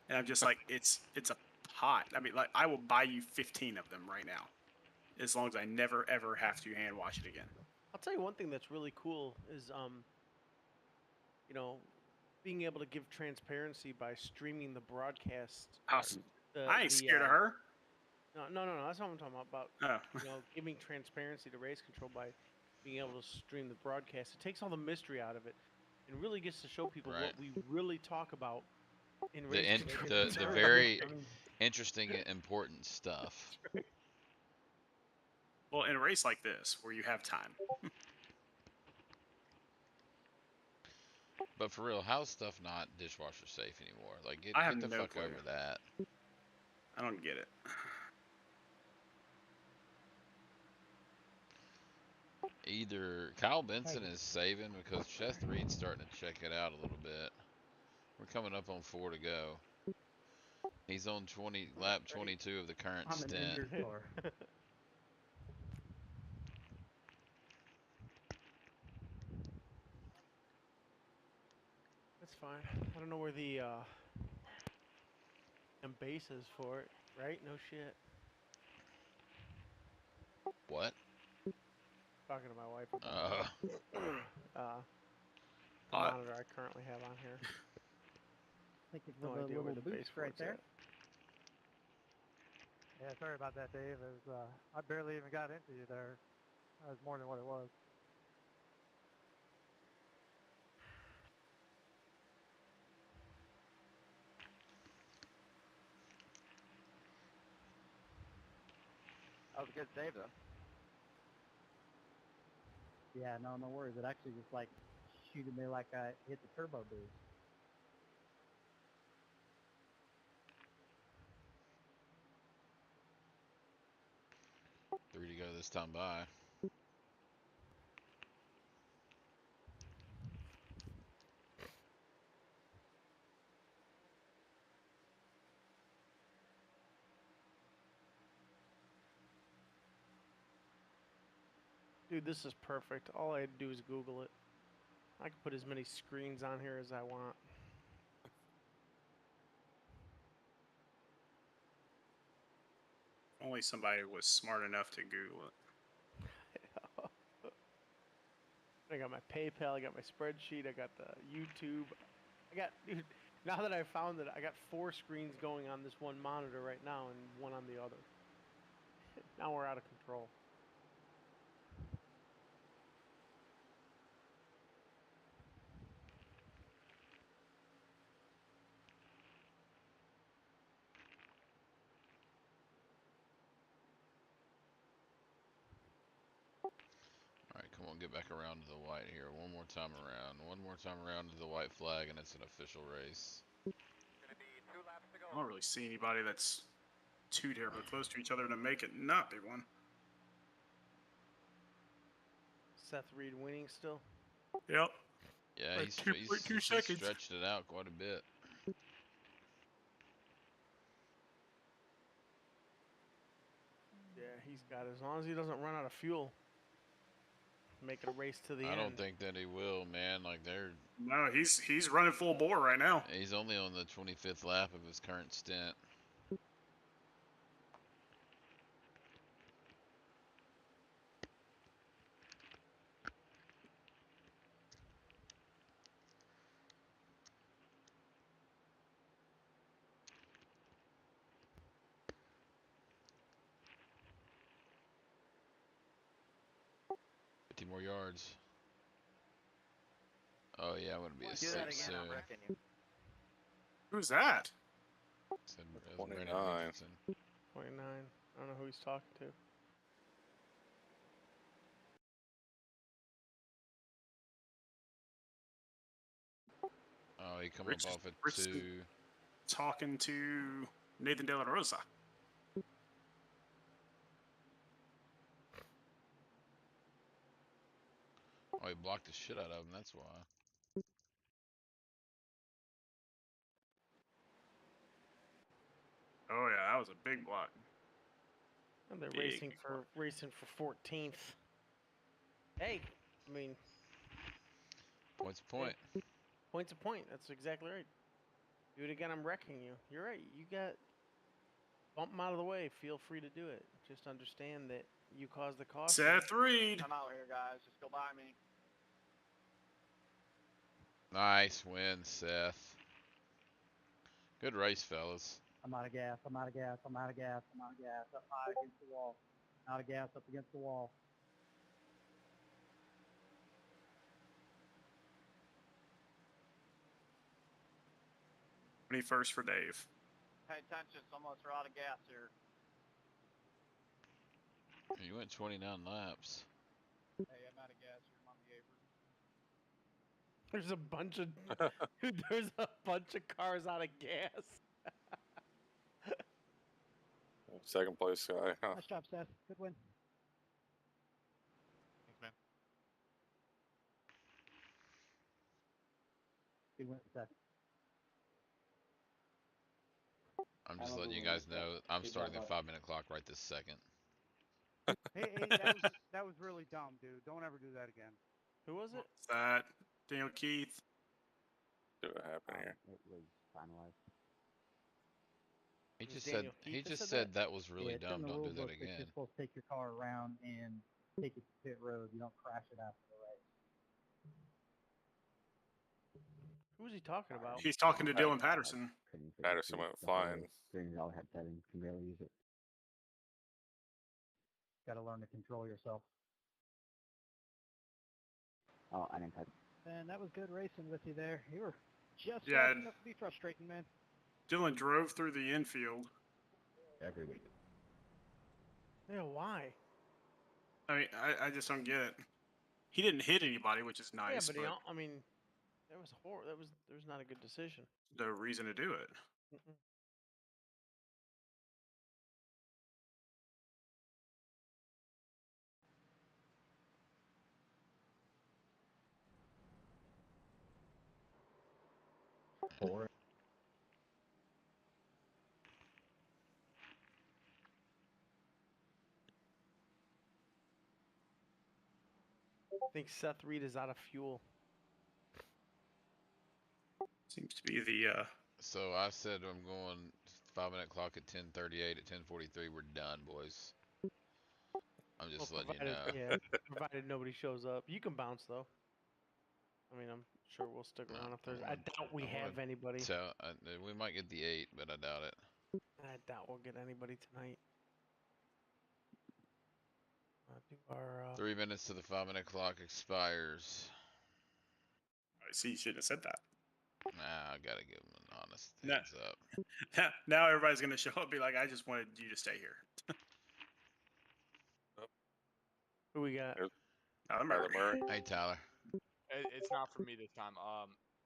And I'm just like, it's a pot. I mean, like, I will buy you 15 of them right now, as long as I never ever have to hand wash it again.
I'll tell you one thing that's really cool is being able to give transparency by streaming the broadcast.
I ain't scared of her.
No, that's not what I'm talking about.
Oh.
Giving transparency to race control by being able to stream the broadcast. It takes all the mystery out of it and really gets to show people what we really talk about in race control.
The very interesting and important stuff.
Well, in a race like this, where you have time.
But for real, how's stuff not dishwasher safe anymore? Like, get the fuck over that.
I don't get it.
Either Kyle Benson is saving because Chest Reed's starting to check it out a little bit. We're coming up on 4 to go. He's on lap 22 of the current stint.
That's fine. I don't know where the base is for it, right? No shit.
What?
Talking to my wife about the monitor I currently have on here.
I think it's
No
a
idea where
little
the base
boost right there.
at.
Yeah, sorry about that, Dave. It was, I barely even got into you there. That was more than what it was. That was a good save, though.
Yeah, no worries. It actually just like shooted me like I hit the turbo boost.
Three to go this time by.
Dude, this is perfect. All I had to do is Google it. I can put as many screens on here as I want.
Only somebody was smart enough to Google it.
I got my PayPal, I got my spreadsheet, I got the YouTube. Dude, now that I found it, I got 4 screens going on this one monitor right now and one on the other. Now we're out of control.
Alright, come on, get back around to the white here. One more time around. One more time around to the white flag, and it's an official race.
I don't really see anybody that's too terribly close to each other to make it not be one.
Seth Reed winning still?
Yep.
Yeah,
Like
he's
2.2 seconds.
Stretched it out quite a bit.
Yeah, he's got it. As long as he doesn't run out of fuel. Make it a race to the end.
I don't think that he will, man. Like,
No, he's running full bore right now.
He's only on the 25th lap of his current stint. More yards. Oh yeah, I'm gonna be
Do that
asleep
again,
soon.
I'm wrecking you.
Who's that?
Said it was Brandon
29.
Richardson.
29. I don't know who he's talking to.
Oh, he come
Rich-
up off at
Richardson.
2.
Talking to Nathan De La Rosa.
Oh, he blocked the shit out of him. That's why.
Oh yeah, that was a big block.
And they're
Big
racing for 14th. Hey, I mean,
Point's a point.
point's a point. That's exactly right. Do it again, I'm wrecking you. You're right. You got bump them out of the way. Feel free to do it. Just understand that you caused the caution.
Seth Reed.
I'm out here, guys. Just go by me.
Nice win, Seth. Good race, fellas.
I'm out of gas. I'm out of gas. I'm out of gas. I'm out of gas. Up high against the wall. Out of gas. Up against the wall.
First for Dave.
Pay attention. Someone's out of gas here.
You went 29 laps.
Hey, I'm out of gas here. I'm on the apron.
There's a bunch of dude, there's a bunch of cars out of gas.
Second place guy. Huh.
Nice job, Seth. Good win.
Thanks, man.
Good win, Seth.
I'm just letting you guys know I'm starting the 5-minute clock right this second.
Hey, that was really dumb, dude. Don't ever do that again.
Who was it?
What's that? Daniel Keith.
See what happened here.
It was finalized.
He
Was
just
Daniel
said
Keith
he
that
just
said
said that was really
Yeah, it's in
dumb.
the
Don't
rule
do that
book that
again.
you're supposed to take your car around and take it to pit road. You don't crash it after the race.
Who was he talking about?
He's talking to Dylan Patterson.
Patterson went flying.
Green all had settings, can barely use it.
Got to learn to control yourself.
Oh, I didn't type.
And that was good racing with you there. You were just
Yeah,
fast enough to be frustrating, man.
Dylan drove through the infield.
Every week.
Yeah, why?
I mean, I just don't get it. He didn't hit anybody, which is nice,
Yeah, but
but
I mean, that was horrible. There was not a good decision.
no reason to do it.
Mm-mm.
Four.
I think Seth Reed is out of fuel.
Seems to be the
So I said I'm going 5-minute clock at 10:38. At 10:43, we're done, boys. I'm just letting you know.
Yeah, provided nobody shows up. You can bounce though. I mean, I'm sure we'll stick
No,
around if there's.
I
I doubt we
I wanna
have anybody.
We might get the 8, but I doubt it.
I doubt we'll get anybody tonight. Do our
3 minutes to the 5-minute clock expires.
I see. You shouldn't have said that.
Nah, I gotta give him an honest
Nah.
heads up.
Now everybody's gonna show up and be like, "I just wanted you to stay here."
who we got?
Tyler
Tyler
Murray.
Murray.
Hey, Tyler.
It's not for me this time.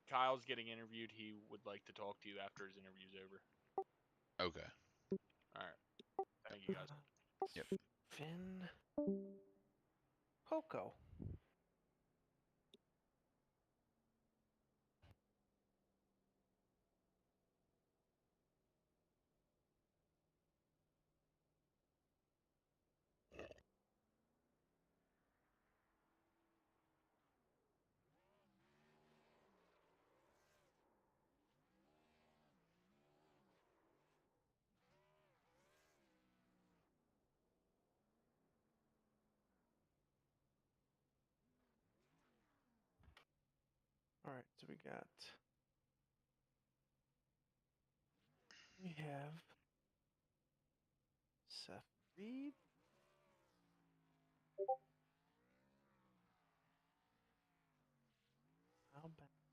Kyle's getting interviewed. He would like to talk to you after his interview's over.
Okay.
All right. Thank you, guys.
Yep.
Finn. Poco. All right, so we have Seth Reed. How bad?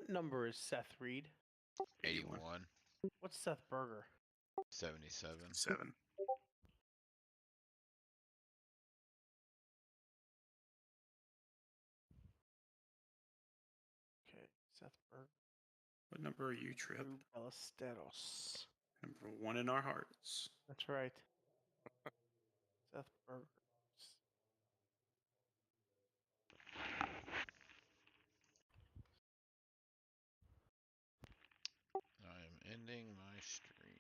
What number is Seth Reed?
81.
What's Seth Berger?
77.
7.
Okay, Seth Berger.
What number are you, Trip?
Drew Ballesteros.
Number 1 in our hearts.
That's right. Seth Berger.
I am ending my stream.